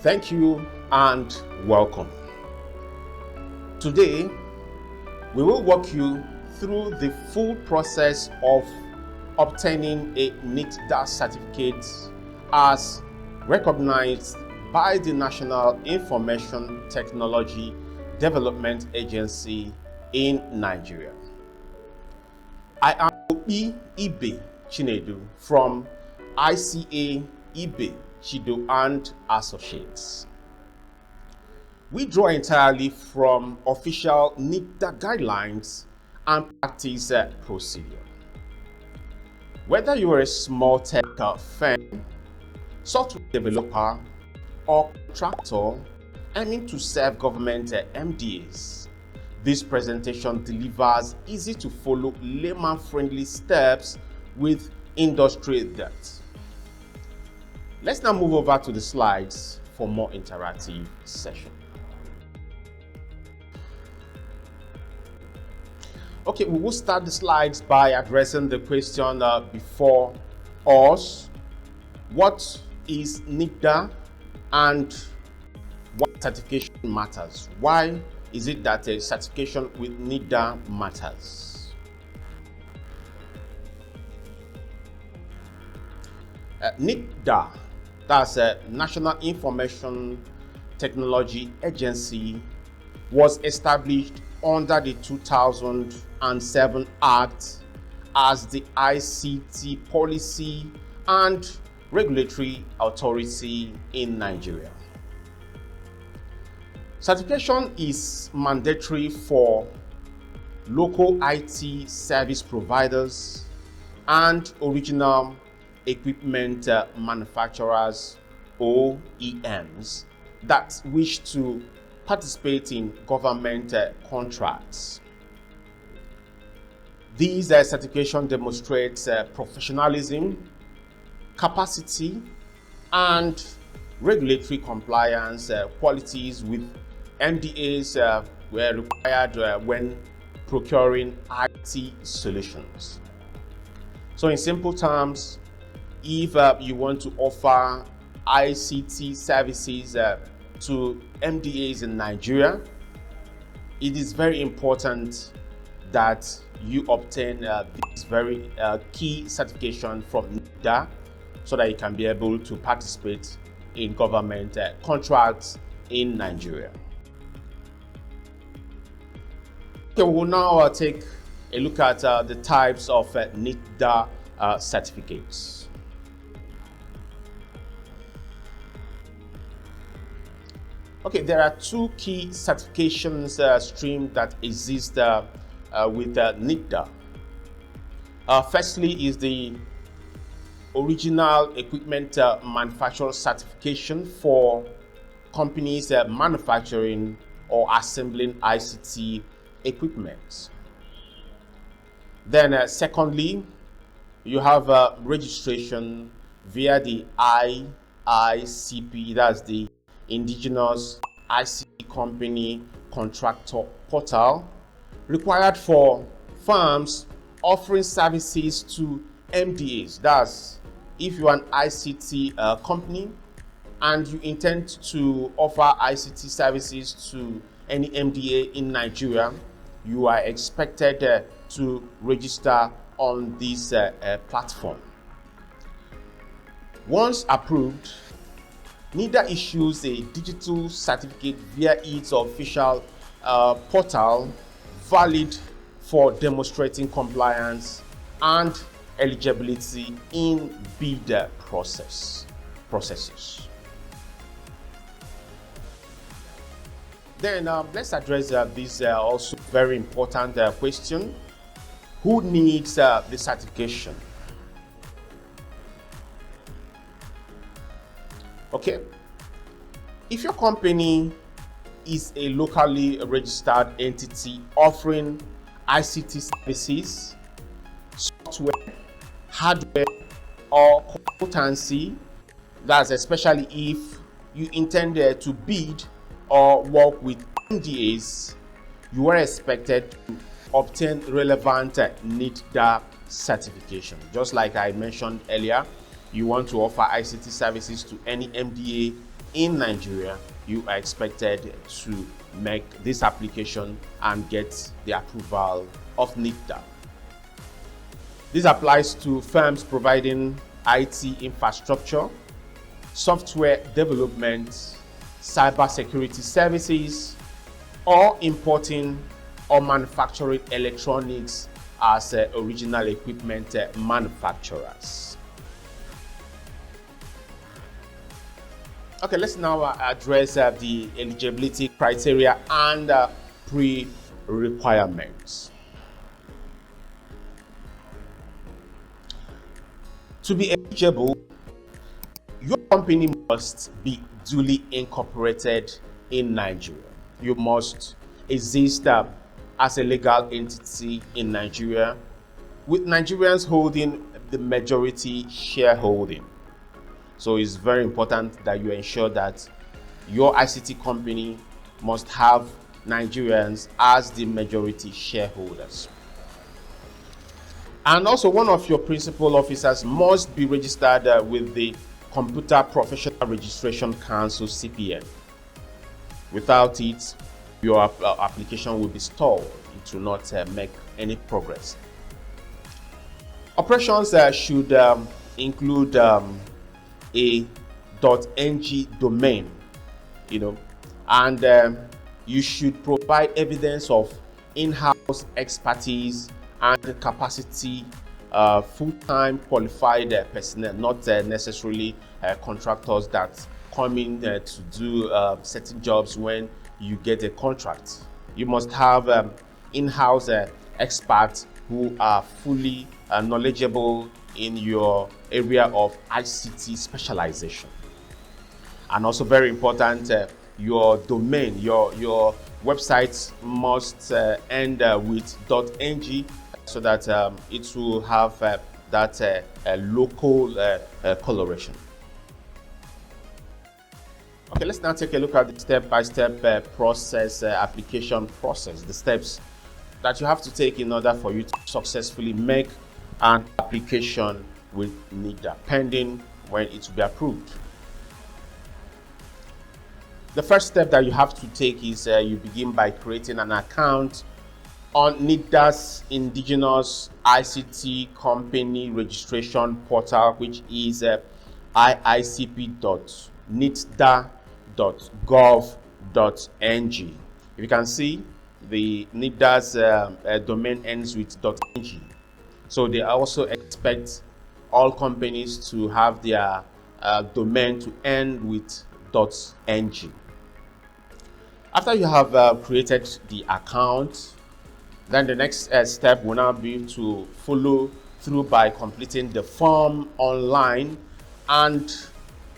Thank you and welcome. Today, we will walk you through the full process of obtaining a NITDA certificate as recognized by the National Information Technology Development Agency in Nigeria. I am Obi Ibe Chinedu from ICA Ibe Chido and Associates. We draw entirely from official NITDA guidelines and practice procedure. Whether you are a small tech firm, software developer, or contractor aiming to serve government MDAs, this presentation delivers easy to follow layman-friendly steps with industry depth. Let's now move over to the slides for more interactive session. Okay, we will start the slides by addressing the question before us. What is NITDA and what certification matters? Why is it that a certification with NITDA matters? NITDA, that's a National Information Technology Agency, was established under the 2007 Act as the ICT policy and regulatory authority in Nigeria. Certification is mandatory for local IT service providers and original equipment manufacturers, OEMs, that wish to participate in government contracts. These certification demonstrates professionalism, capacity, and regulatory compliance qualities with MDAs were required when procuring IT solutions. So in simple terms, if you want to offer ICT services to MDAs in Nigeria, it is very important that you obtain this very key certification from NITDA so that you can be able to participate in government contracts in Nigeria. Okay, we will now take a look at the types of NITDA certificates. Okay, there are two key certifications streams that exist with NITDA. Firstly is the original equipment manufacturer certification for companies manufacturing or assembling ICT equipment. Then secondly, you have registration via the IICP, that's the Indigenous ICT Company Contractor Portal, required for firms offering services to MDAs. That's if you are an ICT company and you intend to offer ICT services to any MDA in Nigeria, you are expected to register on this platform. Once approved, NITDA issues a digital certificate via its official portal, valid for demonstrating compliance and eligibility in bid processes. Then let's address this also very important question. Who needs the certification? Okay, if your company is a locally registered entity offering ICT services, software, hardware, or consultancy, that's especially if you intend to bid or work with MDAs, you are expected to obtain relevant NITDA certification. Just like I mentioned earlier, you want to offer ICT services to any MDA in Nigeria, you are expected to make this application and get the approval of NITDA. This applies to firms providing IT infrastructure, software development, cybersecurity services, or importing or manufacturing electronics as original equipment manufacturers. Okay, let's now address the eligibility criteria and pre-requirements. To be eligible, your company must be duly incorporated in Nigeria. You must exist as a legal entity in Nigeria, with Nigerians holding the majority shareholding. So it's very important that you ensure that your ICT company must have Nigerians as the majority shareholders. And also, one of your principal officers must be registered with the Computer Professional Registration Council, CPN. Without it, your application will be stalled. It will not make any progress. Operations should include a .ng domain, and you should provide evidence of in-house expertise and capacity, full-time qualified personnel, not necessarily contractors that come in to do certain jobs when you get a contract. You must have in-house experts who are fully knowledgeable in your area of ICT specialization. And also very important, your domain, your website must end with .ng, so that it will have that local coloration. Okay, let's now take a look at the step-by-step application process, the steps that you have to take in order for you to successfully make an application with NITDA, pending when it will be approved. The first step that you have to take is you begin by creating an account on NITDA's indigenous ICT company registration portal, which is iicp.nitda.gov.ng. If you can see, the NITDA's domain ends with .ng. So they also expect all companies to have their domain to end with .ng. After you have created the account, then the next step will now be to follow through by completing the form online and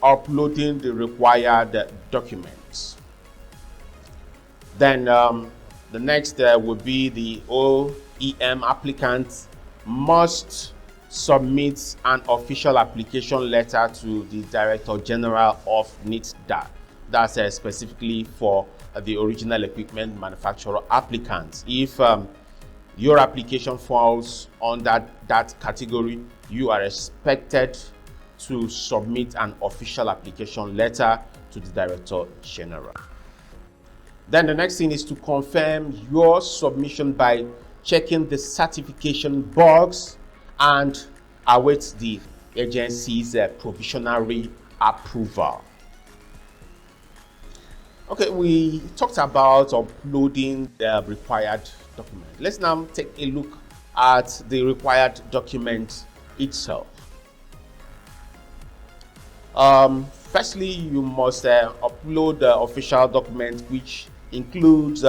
uploading the required documents. Then the next will be the OEM applicant must submit an official application letter to the Director General of NITDA. That's specifically for the original equipment manufacturer applicants. If your application falls under that category, you are expected to submit an official application letter to the Director General. Then the next thing is to confirm your submission by checking the certification box and await the agency's provisional approval. Okay, we talked about uploading the required document. Let's now take a look at the required document itself. Firstly, you must upload the official document, which includes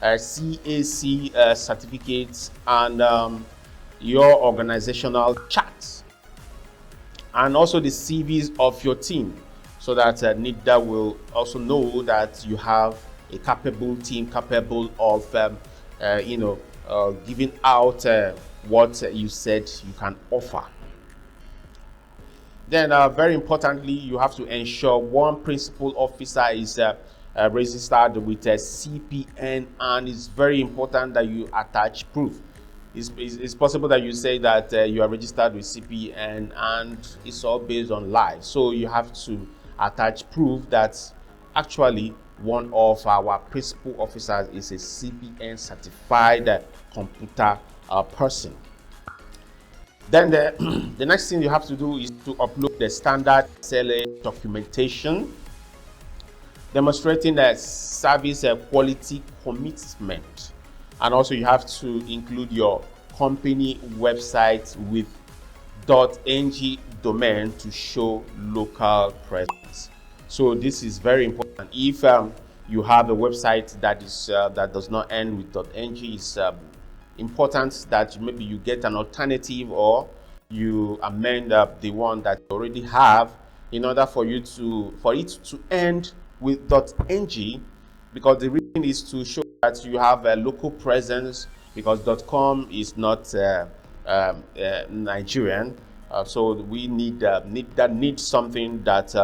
CAC certificates and your organizational charts, and also the CVs of your team, so that NITDA will also know that you have a capable team capable of giving out what you said you can offer. Then very importantly, you have to ensure one principal officer is registered with a CPN, and it's very important that you attach proof. It's possible that you say that you are registered with CPN and it's all based on lies, so you have to attach proof that actually one of our principal officers is a CBN certified computer person. Then the next thing you have to do is to upload the standard SLA documentation demonstrating the service quality commitment. And also you have to include your company website with .ng domain to show local presence. So this is very important. If you have a website that is that does not end with .ng, it's important that maybe you get an alternative or you amend the one that you already have in order for it to end with .ng, because the reason is to show that you have a local presence, because .com is not Nigerian. So we need something that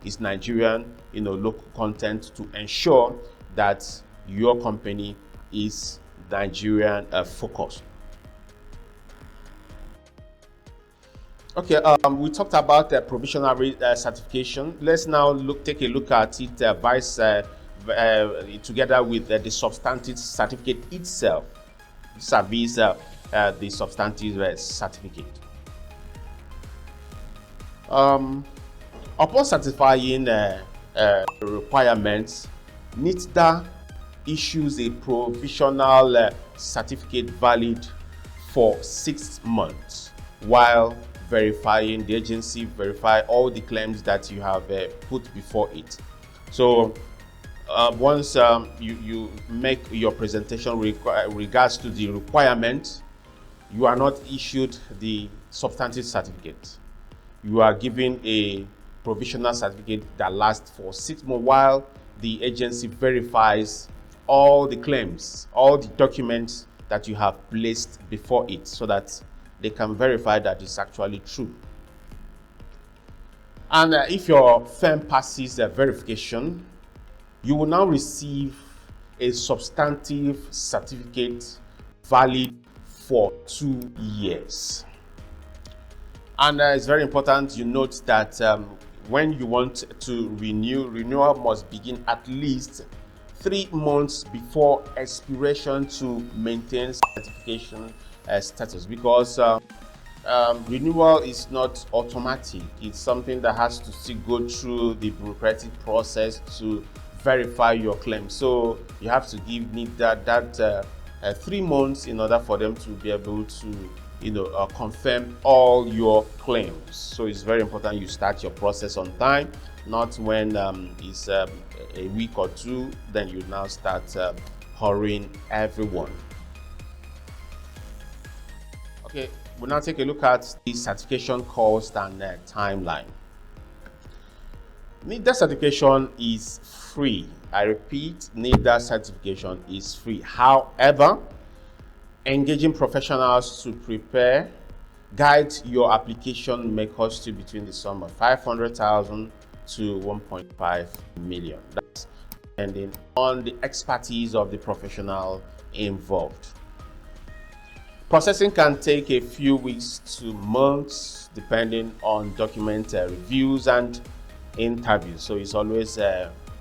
is Nigerian, local content to ensure that your company is Nigerian focused. Okay, we talked about the provisional certification. Let's now take a look at it together with the substantive certificate itself. Service the substantive certificate. Upon certifying requirements, NITDA issues a provisional certificate valid for 6 months, while verifying the agency verify all the claims that you have put before it. So once you make your presentation regards to the requirement, you are not issued the substantive certificate. You are given a provisional certificate that lasts for 6 months while the agency verifies all the claims, all the documents that you have placed before it, so that they can verify that it's actually true. And if your firm passes verification, you will now receive a substantive certificate valid for 2 years. And it's very important you note that when you want to renew, renewal must begin at least 3 months before expiration to maintain certification status, because renewal is not automatic. It's something that has to still go through the bureaucratic process to verify your claim. So you have to give that 3 months in order for them to be able to confirm all your claims. So it's very important you start your process on time, not when it's a week or two, then you now start hurrying everyone. Okay, we'll now take a look at the certification cost and timeline. NITDA certification is free. I repeat, NITDA certification is free. However, engaging professionals to prepare, guide your application may cost you between the sum of 500,000 to 1.5 million. That's depending on the expertise of the professional involved. Processing can take a few weeks to months depending on document reviews and interviews. So it's always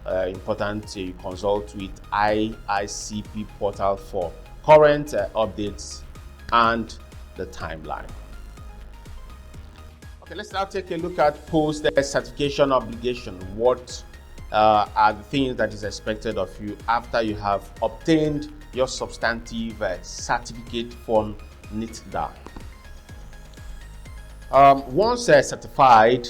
important to consult with IICP portal for current updates and the timeline. Okay, let's now take a look at post certification obligation. What are the things that is expected of you after you have obtained your substantive certificate from NITDA? Once certified,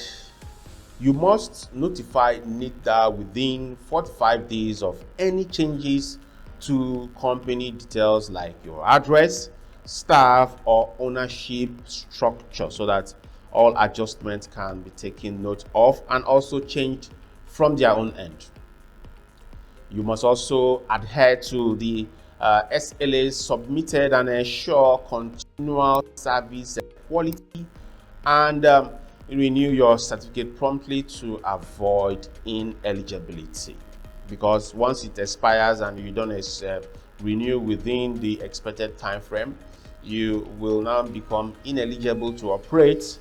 you must notify NITDA within 45 days of any changes to company details like your address, staff, or ownership structure, so that all adjustments can be taken note of and also changed from their own end. You must also adhere to the SLAs submitted and ensure continual service quality, and renew your certificate promptly to avoid ineligibility, because once it expires and you don't renew within the expected time frame, you will now become ineligible to operate,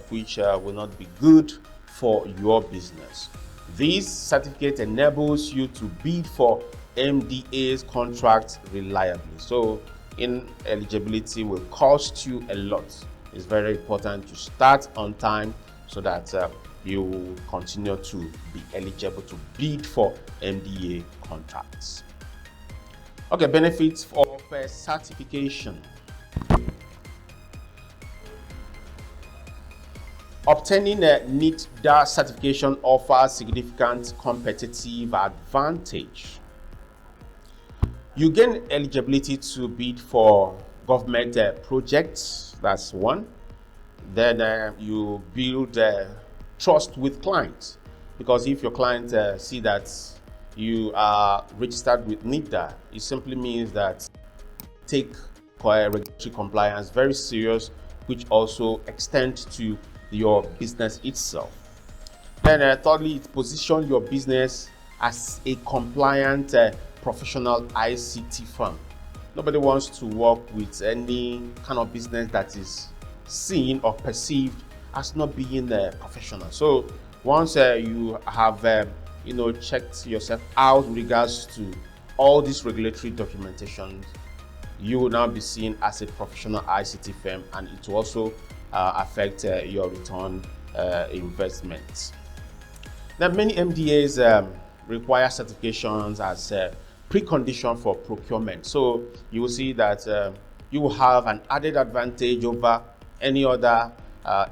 which will not be good for your business. This certificate enables you to bid for MDA's contract reliably. So ineligibility will cost you a lot. It's very important to start on time so that you will continue to be eligible to bid for MDA contracts. Okay, benefits of certification. Obtaining a NITDA certification offers significant competitive advantage. You gain eligibility to bid for government projects, that's one. Then you build trust with clients, because if your clients see that you are registered with NITDA, it simply means that take regulatory compliance very serious, which also extends to your business itself. Then thirdly, it positions your business as a compliant professional ICT firm. Nobody wants to work with any kind of business that is seen or perceived as not being professional. So once you have checked yourself out in regards to all these regulatory documentation, you will now be seen as a professional ICT firm, and it will also affect your return investments. Now, many MDAs require certifications as a precondition for procurement. So you will see that you will have an added advantage over any other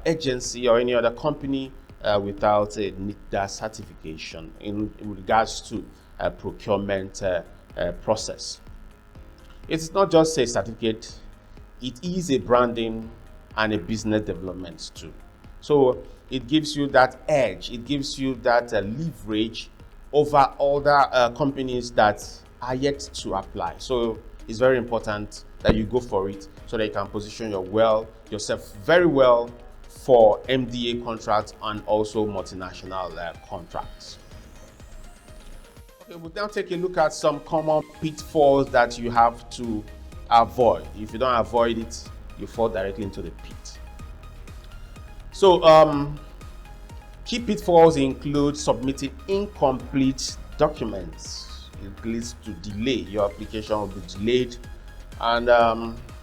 agency or any other company without a NITDA certification in regards to procurement process. It's not just a certificate, it is a branding and a business development too. So it gives you that edge, it gives you that leverage over other companies that are yet to apply. So it's very important that you go for it so that you can position yourself very well for MDA contracts and also multinational contracts. Okay, we'll now take a look at some common pitfalls that you have to avoid. If you don't avoid it, you fall directly into the pit. So key pitfalls include submitting incomplete documents. It leads to delay. Your application will be delayed, and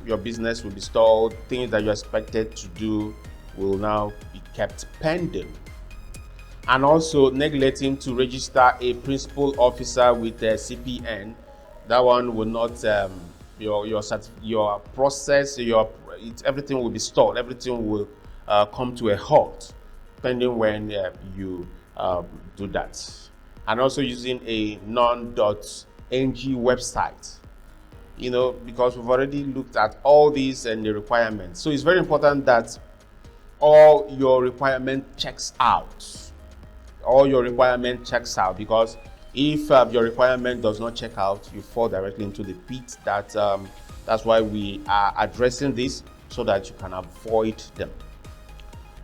your business will be stalled. Things that you're expected to do will now be kept pending. And also neglecting to register a principal officer with a CPN. That one will not your process, everything will be stalled. Everything will come to a halt pending when you do that. And also using a non.ng website, because we've already looked at all these and the requirements. So it's very important that all your requirement checks out. Because if your requirement does not check out, you fall directly into the pit. That's why we are addressing this, so that you can avoid them.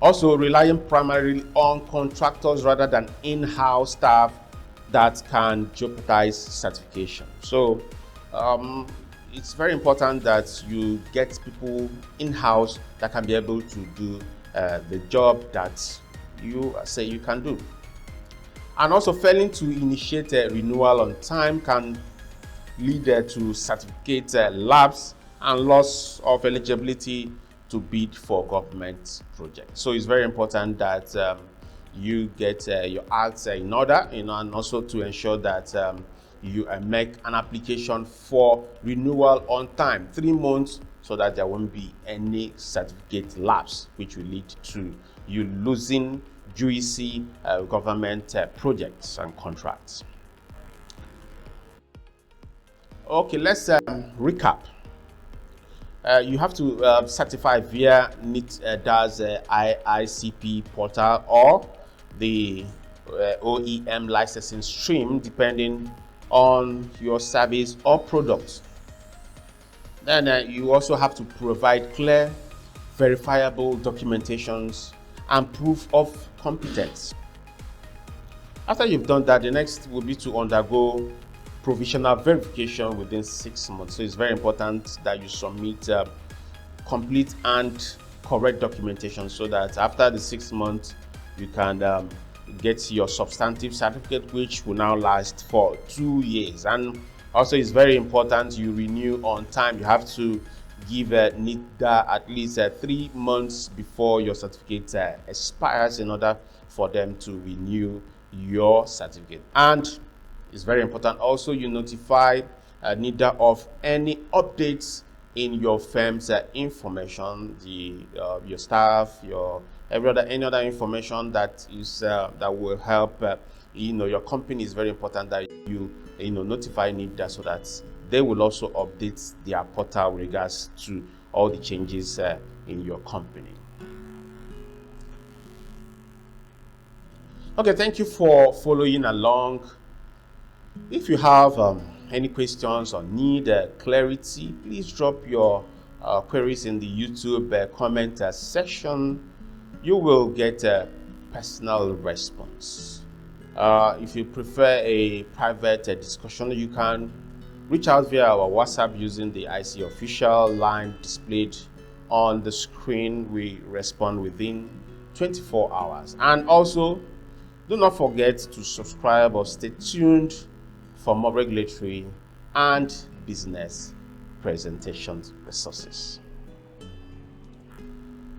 Also, relying primarily on contractors rather than in-house staff that can jeopardize certification. So it's very important that you get people in-house that can be able to do the job that you say you can do. And also, failing to initiate a renewal on time can lead to certificate lapse and loss of eligibility to bid for government projects. So it's very important that you get your acts in order, and also to ensure that you make an application for renewal on time, 3 months, so that there won't be any certificate lapse, which will lead to you losing juicy government projects and contracts. Okay, let's recap. You have to certify via NITDA's IICP portal or the OEM licensing stream, depending on your service or product. Then you also have to provide clear, verifiable documentations and proof of competence. After you've done that, the next will be to undergo provisional verification within 6 months. So it's very important that you submit complete and correct documentation, so that after the 6 months you can get your substantive certificate, which will now last for 2 years. And also, it's very important you renew on time. You have to give NITDA at least 3 months before your certificate expires in order for them to renew your certificate. And it's very important also you notify NITDA of any updates in your firm's information, your staff, any other information that is that will help your company. Is very important that you notify NITDA so that they will also update their portal with regards to all the changes in your company. Okay, thank you for following along. If you have any questions or need clarity, please drop your queries in the YouTube comment section. You will get a personal response. If you prefer a private discussion, you can reach out via our WhatsApp using the IC official line displayed on the screen. We respond within 24 hours. And also, do not forget to subscribe or stay tuned for more regulatory and business presentation resources.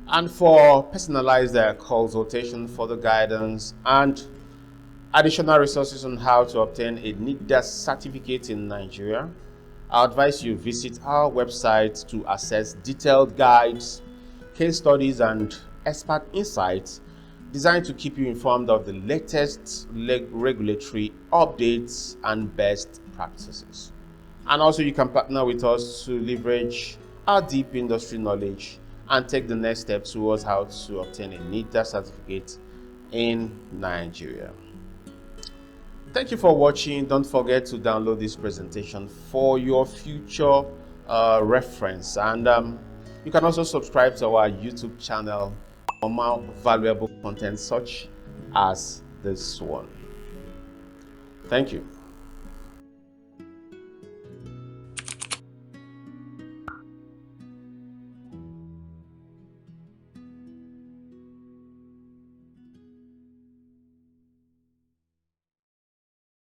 And for personalized consultation, further guidance, and additional resources on how to obtain a NITDA certificate in Nigeria, I advise you visit our website to access detailed guides, case studies, and expert insights designed to keep you informed of the latest regulatory updates and best practices. And also, you can partner with us to leverage our deep industry knowledge and take the next step towards how to obtain a NITDA certificate in Nigeria. Thank you for watching. Don't forget to download this presentation for your future reference. And you can also subscribe to our YouTube channel for more valuable content such as this one. Thank you.